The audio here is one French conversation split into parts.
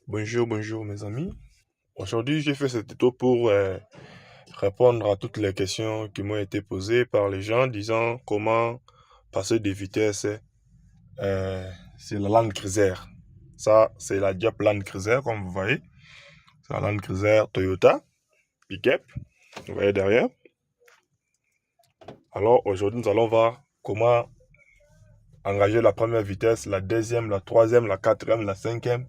Bonjour mes amis. Aujourd'hui, j'ai fait ce tuto pour répondre à toutes les questions qui m'ont été posées par les gens disant comment passer des vitesses sur la Land Cruiser. Ça, c'est la Jeep Land Cruiser, comme vous voyez. C'est la Land Cruiser Toyota Pick-up. Vous voyez derrière. Alors, aujourd'hui, nous allons voir comment engager la première vitesse, la deuxième, la troisième, la quatrième, la cinquième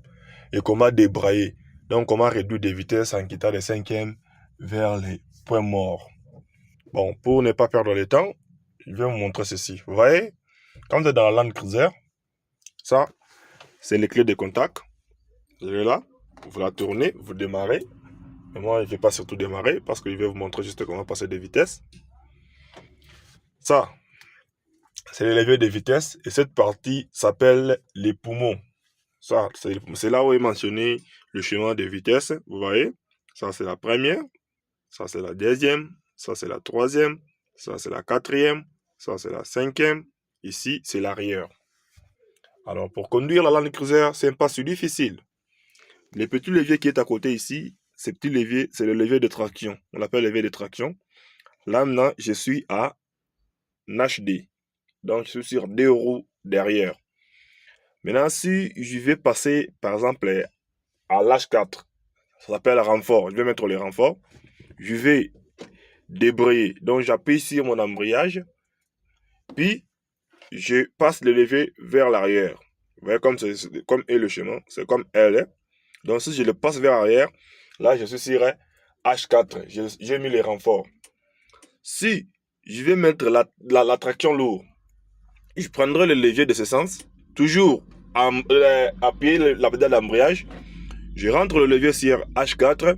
et comment débrayer. Donc, comment réduire des vitesses en quittant les cinquièmes vers les points morts. Bon, pour ne pas perdre le temps, je vais vous montrer ceci. Vous voyez, quand vous êtes dans la Land Cruiser, ça, c'est les clés de contact. Vous allez là, vous la tournez, vous démarrez. Mais moi, je ne vais pas surtout démarrer parce que je vais vous montrer juste comment passer des vitesses. Ça, c'est le levier de vitesse et cette partie s'appelle les poumons. Ça, c'est là où est mentionné le schéma de vitesse. Vous voyez, ça c'est la première, ça c'est la deuxième, ça c'est la troisième, ça c'est la quatrième, ça c'est la cinquième. Ici, c'est l'arrière. Alors, pour conduire la Land Cruiser, c'est pas si difficile. Les petits leviers qui est à côté ici, ces petits leviers, c'est le levier de traction. On l'appelle levier de traction. Là, maintenant, je suis à HD. Donc, je suis sur 2 roues derrière. Maintenant, si je vais passer, par exemple, à l'H4, ça s'appelle renfort. Je vais mettre les renforts. Je vais débrayer. Donc, j'appuie sur mon embrayage. Puis, je passe le levier vers l'arrière. Vous voyez comme est le chemin. C'est comme elle est. Donc, si je le passe vers l'arrière, là, je suis sur H4. J'ai mis les renforts. Si je vais mettre la traction lourde, je prendrai le levier de ce sens. Toujours appuyer la pédale d'embrayage. Je rentre le levier sur H4.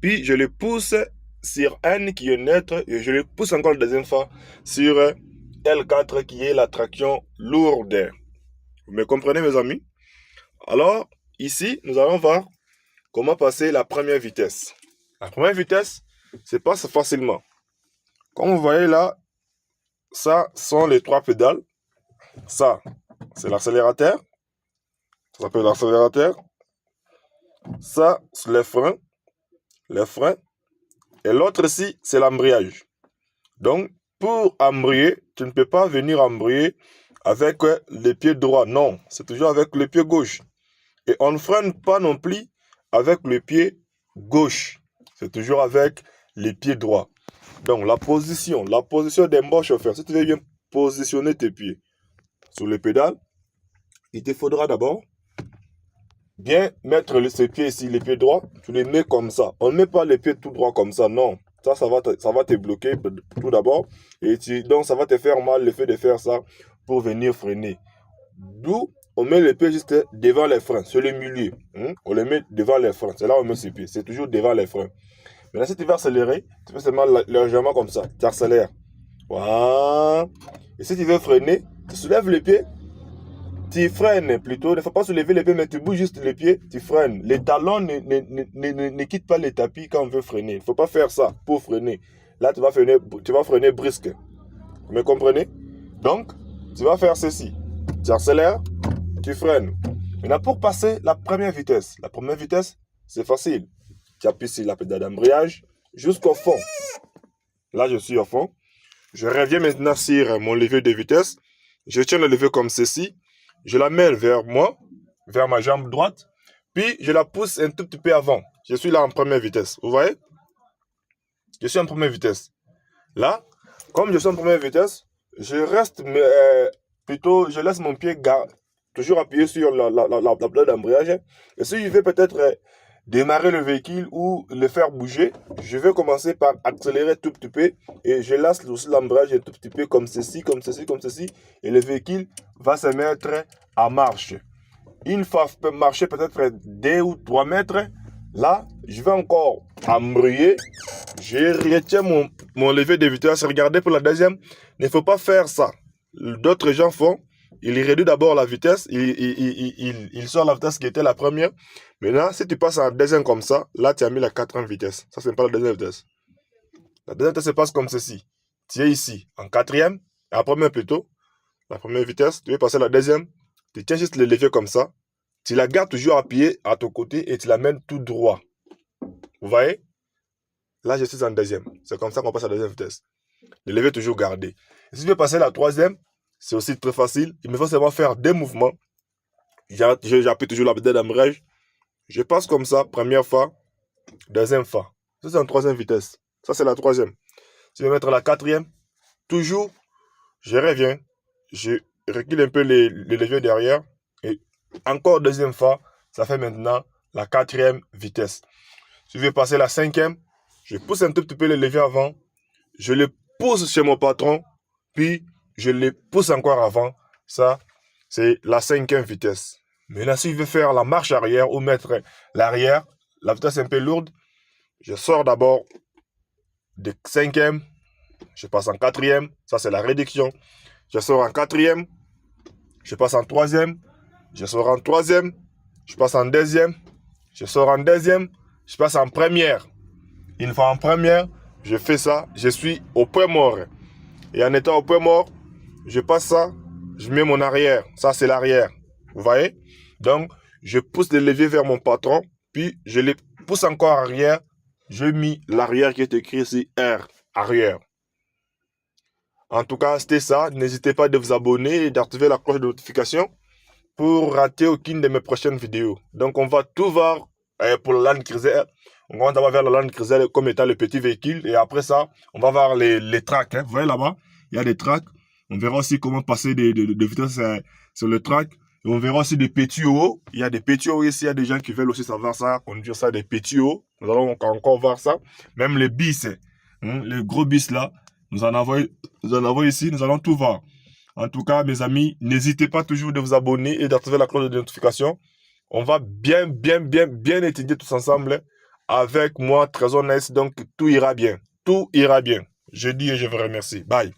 Puis, je le pousse sur N qui est neutre. Et je le pousse encore la deuxième fois sur L4 qui est la traction lourde. Vous me comprenez, mes amis? Alors, ici, nous allons voir comment passer la première vitesse. La première vitesse se passe facilement. Comme vous voyez là, ça sont les 3 pédales. Ça, c'est l'accélérateur. Ça s'appelle l'accélérateur. Ça, c'est les freins. Les freins. Et l'autre ici, c'est l'embrayage. Donc, pour embrayer, tu ne peux pas venir embrayer avec le pied droit. Non, c'est toujours avec le pied gauche. Et on ne freine pas non plus avec le pied gauche. C'est toujours avec les pieds droits. Donc, la position d'un bon chauffeur, si tu veux bien positionner tes pieds sur les pédales, il te faudra d'abord bien mettre ces pieds ici, les pieds droits, tu les mets comme ça. On ne met pas les pieds tout droits comme ça, non. Ça va te bloquer tout d'abord. Donc, ça va te faire mal le fait de faire ça pour venir freiner. D'où on met les pieds juste devant les freins, sur le milieu. On les met devant les freins. C'est là où on met ses pieds. C'est toujours devant les freins. Maintenant, si tu veux accélérer, tu fais seulement légèrement comme ça. Tu accélères. Voilà. Et si tu veux freiner, tu soulèves les pieds. Tu freines plutôt. Il ne faut pas soulever les pieds, mais tu bouges juste les pieds. Tu freines. Les talons ne quittent pas les tapis quand on veut freiner. Il ne faut pas faire ça pour freiner. Là, tu vas freiner brusque. Vous me comprenez? Donc, tu vas faire ceci. Tu accélères. Tu freines. Maintenant, pour passer la première vitesse, c'est facile. Tu appuies sur la pédale d'embrayage jusqu'au fond. Là, je suis au fond. Je reviens maintenant sur mon levier de vitesse. Je tiens le levier comme ceci. Je la mets vers moi, vers ma jambe droite. Puis, je la pousse un tout petit peu avant. Je suis là en première vitesse. Vous voyez? Je suis en première vitesse. Là, comme je suis en première vitesse, je reste plutôt, je laisse mon pied toujours appuyé sur la pédale d'embrayage. Et si je vais peut-être démarrer le véhicule ou le faire bouger, je vais commencer par accélérer tout petit peu et je laisse aussi l'embrayage un tout petit peu comme ceci, comme ceci, comme ceci. Et le véhicule va se mettre en marche. Une fois marcher peut-être 2 ou 3 mètres, là, je vais encore embrayer. Je retiens mon levier de vitesse. Regardez pour la deuxième. Il ne faut pas faire ça. D'autres gens font. Ils réduisent d'abord la vitesse. Ils sortent la vitesse qui était la première. Maintenant, si tu passes en deuxième comme ça, là, tu as mis la quatrième vitesse. Ça, c'est pas la deuxième vitesse. La deuxième vitesse se passe comme ceci. Tu es ici, en quatrième, en première plutôt. La première vitesse, tu veux passer la deuxième. Tu tiens juste le levier comme ça. Tu la gardes toujours appuyée à ton côté et tu la mènes tout droit. Vous voyez? Là, je suis en deuxième. C'est comme ça qu'on passe à la deuxième vitesse. Le levier est toujours gardé. Et si je veux passer à la troisième, c'est aussi très facile. Il me faut seulement faire des mouvements. J'appuie toujours la pédale d'embrayage. Je passe comme ça, première fois, deuxième fois. Ça, c'est en troisième vitesse. Ça, c'est la troisième. Si je veux mettre la quatrième, toujours, je reviens. Je recule un peu les leviers derrière. Et encore deuxième fois, ça fait maintenant la quatrième vitesse. Si je veux passer la cinquième, je pousse un tout petit peu les leviers avant. Je les pousse chez mon patron. Puis, je les pousse encore avant. Ça, c'est la cinquième vitesse. Maintenant, si je veux faire la marche arrière ou mettre l'arrière, la vitesse est un peu lourde. Je sors d'abord de cinquième. Je passe en quatrième. Ça, c'est la réduction. Je sors en quatrième. Je passe en troisième. Je sors en troisième. Je passe en deuxième. Je sors en deuxième. Je passe en première. Une fois en première, je fais ça. Je suis au point mort. Et en étant au point mort, je passe ça. Je mets mon arrière. Ça, c'est l'arrière. Vous voyez? Donc, je pousse les leviers vers mon patron. Puis, je les pousse encore arrière. Je mets l'arrière qui est écrit ici R. Arrière. En tout cas, c'était ça. N'hésitez pas de vous abonner et d'activer la cloche de notification pour rater aucune de mes prochaines vidéos. Donc, on va tout voir pour la Land Cruiser. On va d'abord vers la Land Cruiser comme étant le petit véhicule. Et après ça, on va voir les tracks. Vous voyez là-bas, il y a des tracks. On verra aussi comment passer de vitesse sur le track. Et on verra aussi des PTO. Il y a des PTO ici. Il y a des gens qui veulent aussi savoir ça, conduire ça, des PTO. Nous allons encore voir ça. Même les bis, les gros bis là. Nous en avons ici. Nous allons tout voir. En tout cas, mes amis, n'hésitez pas toujours de vous abonner et d'activer la cloche de notification. On va bien étudier tous ensemble avec moi, Trésor Nice. Donc, tout ira bien. Tout ira bien. Je dis et je vous remercie. Bye.